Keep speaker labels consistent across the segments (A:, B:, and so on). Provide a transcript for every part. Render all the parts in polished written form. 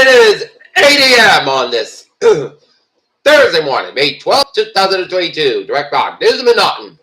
A: It is 8 a.m. on this Thursday morning, May 12th, 2022. Direct Rock News of Manhattan.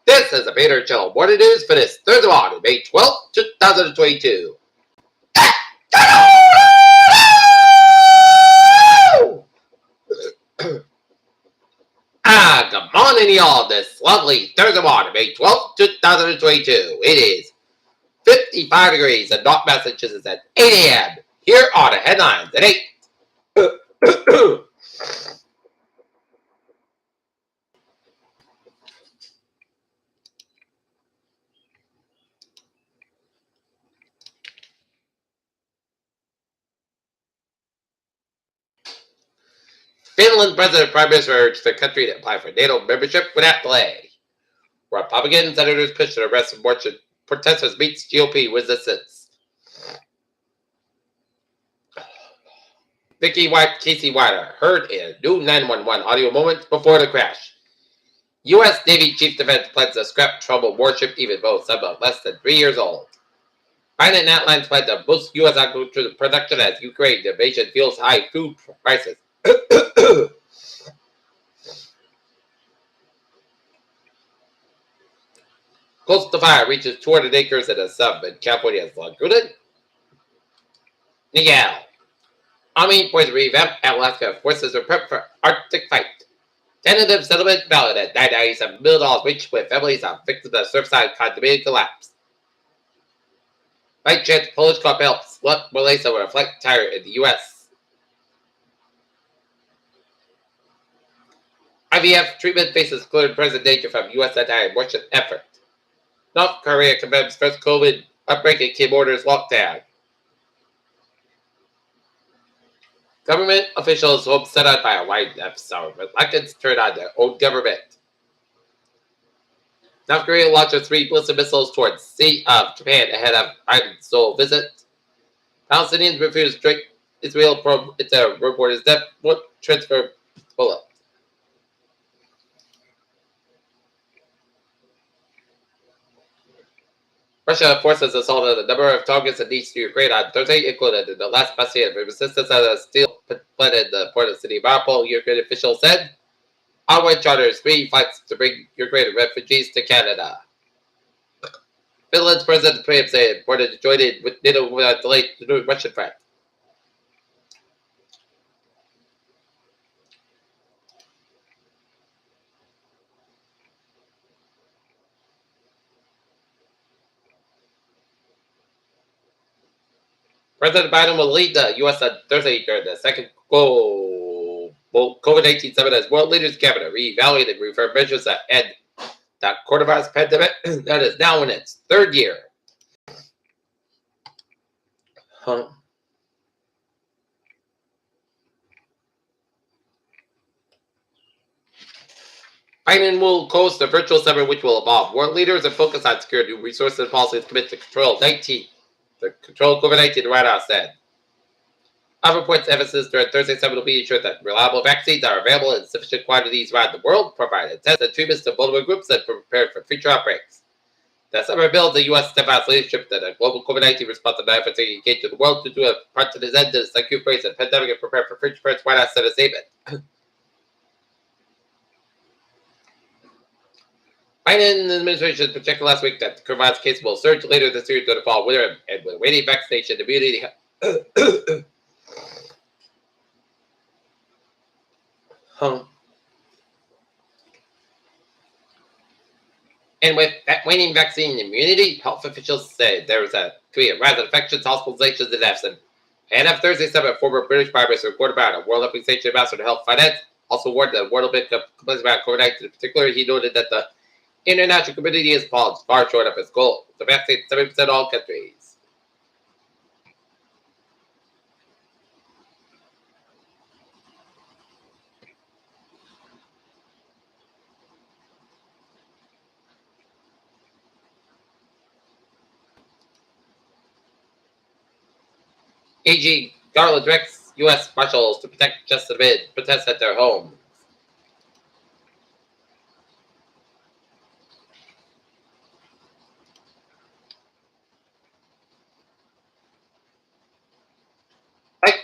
A: This is a Peter Channel Morning News for this Thursday morning, May 12th, 2022. Good morning, y'all. This lovely Thursday morning, May 12th, 2022. It is 55 degrees in North Massachusetts at 8 a.m. Here are the headlines at 8. Finland President Prime Minister urged the country to apply for NATO membership without delay. Republican senators push to arrest abortion protesters meets GOP resistance. Casey Wider heard in new 911 audio moments before the crash. U.S. Navy Chief Defense plans to scrap troubled warship even though some are less than 3 years old. Biden outlines plans to boost U.S. agricultural production as Ukraine invasion fuels high food prices. Coastal fire reaches 200 acres in a sub in California's Laguna. Miguel. Army points revamp Alaska forces are prepped for Arctic fight. Tentative settlement valid at $997 million reached with families of victims of Surfside condominium collapse. Right chance Polish cop helps left Malaysia with a flight tire in the U.S. IVF treatment faces clear present danger from U.S. anti-abortion effort. North Korea confirms first COVID outbreak in Kim orders lockdown. Government officials hope set out by a white episode, but Americans turn on their own government. South Korea launches 3 ballistic missiles towards Sea of Japan ahead of Biden's Seoul visit. Palestinians refuse to drink Israel from its reporters death would transfer bullet. Russia forces assaulted a number of targets in eastern Ukraine on Thursday, including the last bastion of resistance at a steel plant in the port of the city of Mariupol, Ukraine officials said. Onward charters 3 flights to bring Ukrainian refugees to Canada. Finland's President Prime said reported to join in with NATO without delay to the Russian threat. President Biden will lead the U.S. on Thursday during the second global COVID-19 summit as world leaders cabinet reevaluate and reaffirm measures that end the coronavirus pandemic that is now in its 3rd year. Biden will host a virtual summit which will involve world leaders and focus on security, resources, and policies committed to control COVID-19, the White House said. Other reports emphasis during Thursday's summit will be ensured that reliable vaccines are available in sufficient quantities around the world, provided tests and treatments to vulnerable groups, and prepared for future outbreaks. The summit builds the U.S. steadfast leadership that a global COVID-19 response and efforts to engage with the world to do a part to this end to the acute phase of the pandemic and prepare for future threats. White House said a statement. Biden administration projected last week that the coronavirus case will surge later this year during the fall winter, and with waning vaccination immunity. And with waning vaccine immunity, health officials say there is a clear rise in infections, hospitalizations, and deaths. And after Thursday summit, former British Prime Minister Gordon Brown, a World Health Organization ambassador to Health Finance, also warned the world of complaints about COVID-19. In particular, he noted that the international community has fallen far short of its goal to vaccinate 70% of all countries. AG Garland directs U.S. Marshals to protect just amid protests at their home.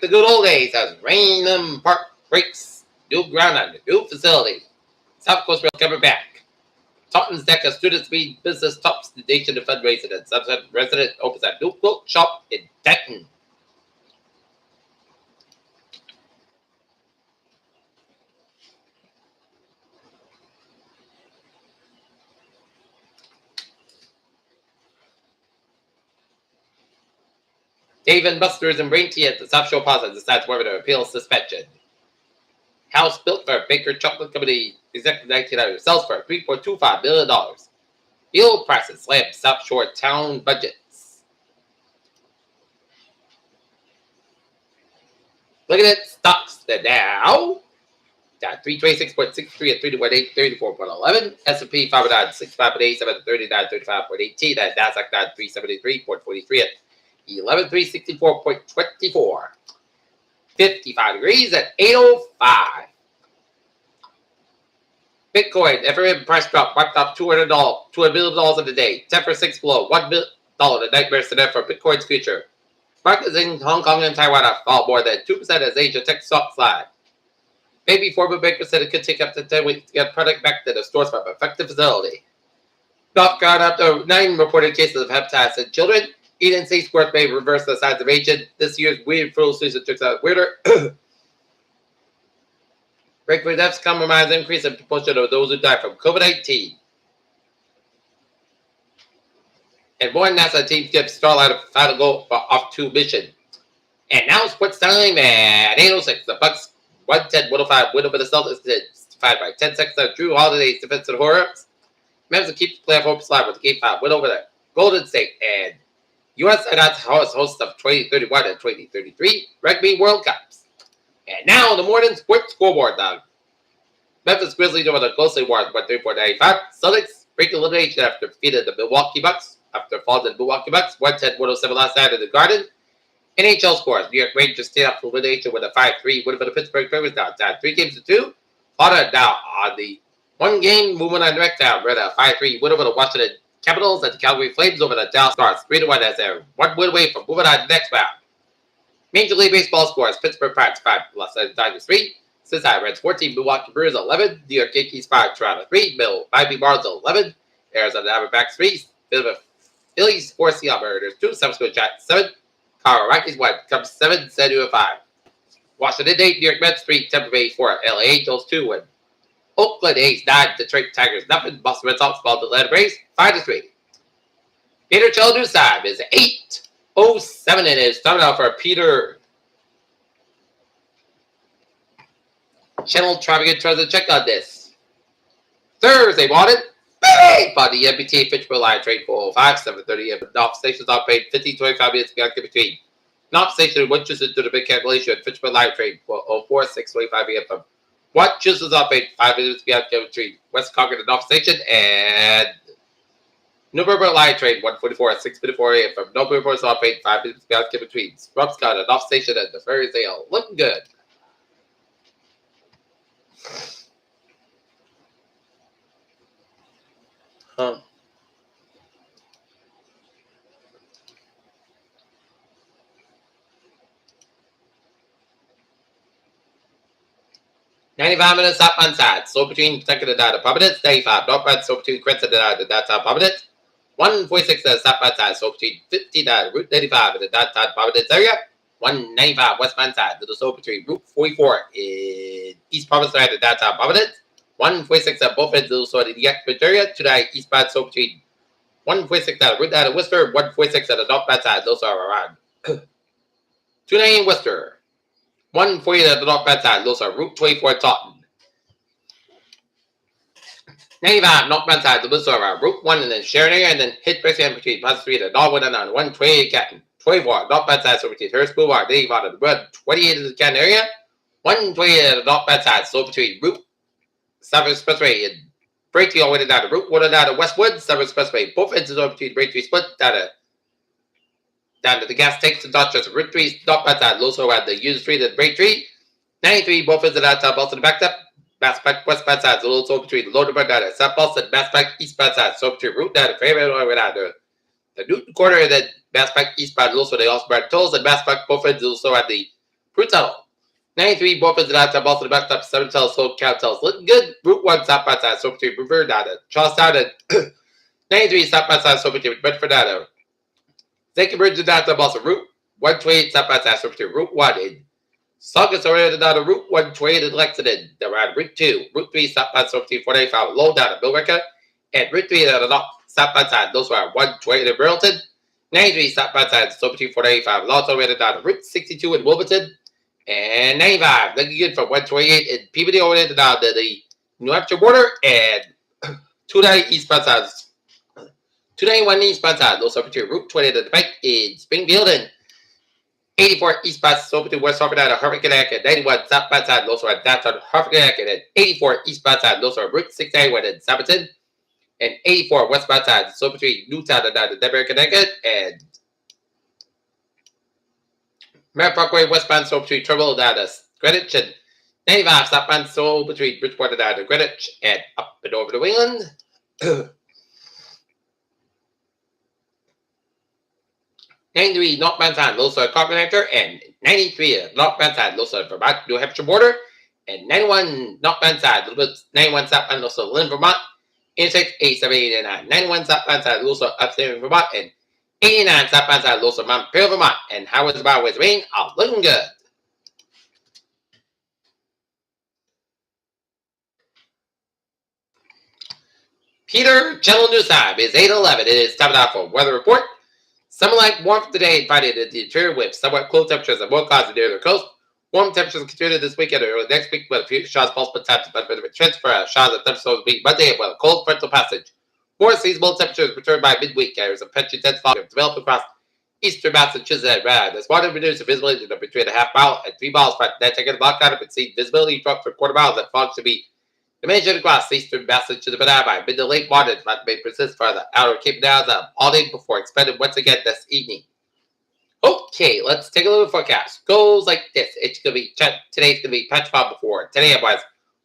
A: like the good old days as Raynham Park breaks new ground on the new facility. South Coast Rail coming back. Taunton's deck of student speed business tops the nation of fundraising, and Subset resident opens a new quilt shop in Denton. Dave and Buster's and Brain Tea at the South Shore Plaza decides whether to appeal suspension. House built for Baker Chocolate Company Executive 1900 sells for $3.25 billion. Fuel prices slam South Shore town budgets. Look at it, stocks that now down 326.63 at 318.34.11. S&P 500 65.87 at 39.35.18. And Nasdaq down 373.43 at 11,364.24. 55 degrees at 8:05. Bitcoin, Ethereum price drop, wiped off $200 billion in a day. 10% below $1 billion. The nightmare scenario for Bitcoin's future. Markets in Hong Kong and Taiwan have fallen more than 2% as Asia tech stocks slide. Maybe former bankers said it could take up to 10 weeks to get product back to the stores from affected facility. North Carolina after 9 reported cases of hepatitis in children. Eden State Square may reverse the signs of aging. This year's weird flu season turns out weirder. Breakthrough deaths compromise increase in proportion of those who die from COVID-19. And one NASA team gives Starlight a final goal for off 2 mission. And now sports time at 8:06. The Bucks 110-105 win over the Celtics, defined by 10 seconds of Drew Holiday's defensive horrors. Memphis keeps the playoff hopes alive with the Game 5 win over the Golden State. And U.S. announced host of 2031 and 2033 Rugby World Cups. And now the morning sports scoreboard, dog. Memphis Grizzlies over the Ghostly Warriors 134-95. Celtics break elimination after defeated the Milwaukee Bucks. After falling to the Milwaukee Bucks 110-107 last night in the Garden. NHL scores. New York Rangers stay up for elimination with a 5-3 win for the Pittsburgh Penguins down 3-2. Florida now on the 1-game movement on direct down. Red a 5-3 win over the Washington Capitals and the Calgary Flames over the Dallas Stars 3-1 as they're 1 win away from moving on to the next round. Major League Baseball scores. Pittsburgh Pirates 5, Los Angeles 3. Cincinnati Reds 14, Milwaukee Brewers 11. New York Yankees 5, Toronto 3. Miami Marlins 11. Arizona Diamondbacks 3. Phillies 4, Seattle Mariners 2. San Francisco Giants 7. Colorado Rockies 1, Cubs 7, San Diego 5. Washington 8, New York Mets 3, Tampa Bay 4, LA Angels 2 win. Oakland A's 9, Detroit Tigers nothing. Boston Red Sox fall to Atlanta Braves 5-3. Peter Chell News time is 8:07 and it's time now for Peter Channel traffic and transit check on this. Thursday morning, bang! On the MBTA Fitchburg Line, train 405, 7:30 a.m. North stations are paid 15-25 minutes beyond between. North Station, Winchester to the big calculation, Fitchburg Line, train 404, 6:25 a.m. from Winchester are paid 5 minutes beyond between West Concord and North Station, and Newburgh Line, train 144 at 6:54 a.m. from Newburgh are paid 5 minutes beyond between Scrubscott and North Station, and the ferry sale looking good. Huh. $95 minutes up on side. So between second and data Providence. 95 northbound. So between Crescent and downtown Providence. 146 stop on side. So between 59 Route 95 in the downtown Providence area. 195 westbound side. Little so between Route 44 in East Providence and downtown Providence. 146 at both ends. Little so in the Yakima area. 29 eastbound. So between 146 at Route 9 in Worcester. 146 at the northbound side. Those are around 29 in Worcester. 140 at the northbound side. Those are Route 24 Taunton. 95 northbound side. Those are around Route 1 and then Sharon area. And then hit President between Plaza Street and Norwood and on 128 Canton. 24 northbound side. So between Hearst Boulevard. 95 on the road. 28 in the Canton area. 128 at the northbound side. So between Route 7 Expressway and Braintree all the way down to Route 1 and down to Westwood. 7 Expressway. Both ends are between Braintree Split down to the gas station, Dorchester, Route 3, northbound side, also at the Union Street and Braintree. 93, both ends of downtown Boston, backed up. Mass Pike, westbound side, so also between Lodenburg down to South Boston, Mass Pike, eastbound side, so between Route down to Fairmont, all the way down to the Newton Quarter, and then Mass Pike, eastbound, also they also burn tolls, and Mass Pike, both ends also at the Fruitello. 93, both of the dots are both the back up, 7 tells, slow count tells. Looking good. Route 1, stop by side, so between River Data. Charles Data. 93, stop by side, so between Bedford Data. Second bridge the data, also Route 128, stop by side, so between Route 1 in Saugus already data, Route 128 in Lexington. Around Route 2, Route 3, stop by side, between 485, low data, Billerica. And Route 3 at the top, stop by side. Those are 128 in Burlington. 93, stop by side, so between 485, low already data, Route 62 in Wilmington. And 95, looking good from 128 in Peabody over there down to the New Hampshire border. And 290 eastbound side. 291 eastbound side. Those are between Route 20 to the bank in Springfield. And 84 eastbound so between West Hartford and Hartford, Connecticut. 91 southbound side. Those are downtown Hartford, Connecticut. And 84 eastbound side. Those are Route 691 in Somerton. And 84 westbound side. So between Newtown and Denver, Connecticut. And Merritt Parkway westbound so between Trumbull down to Greenwich, and 95 southbound so between Bridgeport down to Greenwich and up and over to New England. 93 northbound side, Los Carpenter, and 93 northbound side, Los Vermont, New Hampshire border, and 91 northbound side, 91 southbound, Los Lynn, Vermont, intersect 8789, 91 southbound side, Los upstate Vermont, and 89 southbound side, Los Montpelier, Vermont, and Howard's Byways rain are looking good. Peter Cello News Time is 8:11. It is time now for weather report. Summer-like warmth today and Friday in the interior with somewhat cool temperatures and more clouds near the coast. Warm temperatures continue this weekend or next week with a few showers possible times but transfer showers and thunderstorms being Monday with a cold frontal passage. More seasonable temperatures return by midweek. There's a patchy intense fog developed across eastern Massachusetts and this water reduces visibility to between a half mile and 3 miles front. Then taking a block out of it, see visibility drop for a quarter mile. That fog should be diminishing across eastern Massachusetts by mid to late morning. But may persist for the outer Cape Downs all day before expanding once again this evening. Okay, let's take a look at the forecast. Goes like this. It's gonna be today's gonna be patch fog before. Today it was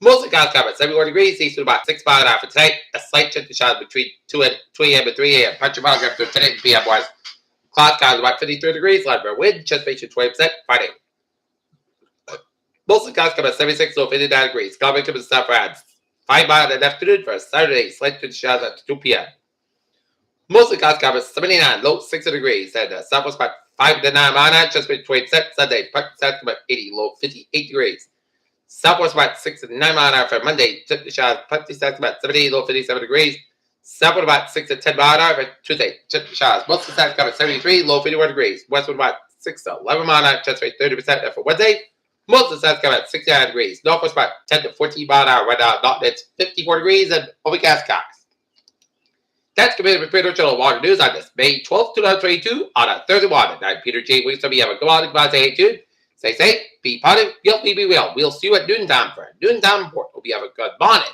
A: mostly clouds covered, 71 degrees, east to about 6 miles an hour for tonight. A slight chance of showers between 2 a.m. and 3 a.m. Patch fog after today and p.m. was clouds covered about 53 degrees, light for wind, chest ratio 20%. Friday. Mostly clouds covered 76, low 59 degrees. Cloud comes south around 5 miles in the afternoon for Saturday. Slight chance of showers at 2 p.m. Mostly clouds covered 79, low 60 degrees, and southwest about 5 to 9 miles an hour, just between Sunday, south about 80, low 58 degrees. Southwest about 6 to 9 miles an hour for Monday, chance of showers, south about 70, low 57 degrees. Southwest about 6 to 10 miles an hour for Tuesday, chance of showers. Mostly south covered 73, low 51 degrees. Westward about 6 to 11 miles an hour, chance rate 30%. And for Wednesday, most of the south covered 69 degrees. Northwest about 10 to 14 miles an hour. Right now, not it's 54 degrees and overcast skies. That's committed with Peter Channel Water News on this May 12th, 2022 on a Thursday morning. I'm Peter J. Williams. You have a good morning, God, stay tuned. Stay safe, be positive, be real. We'll see you at noontime for a noontime report. Hope you have a good morning.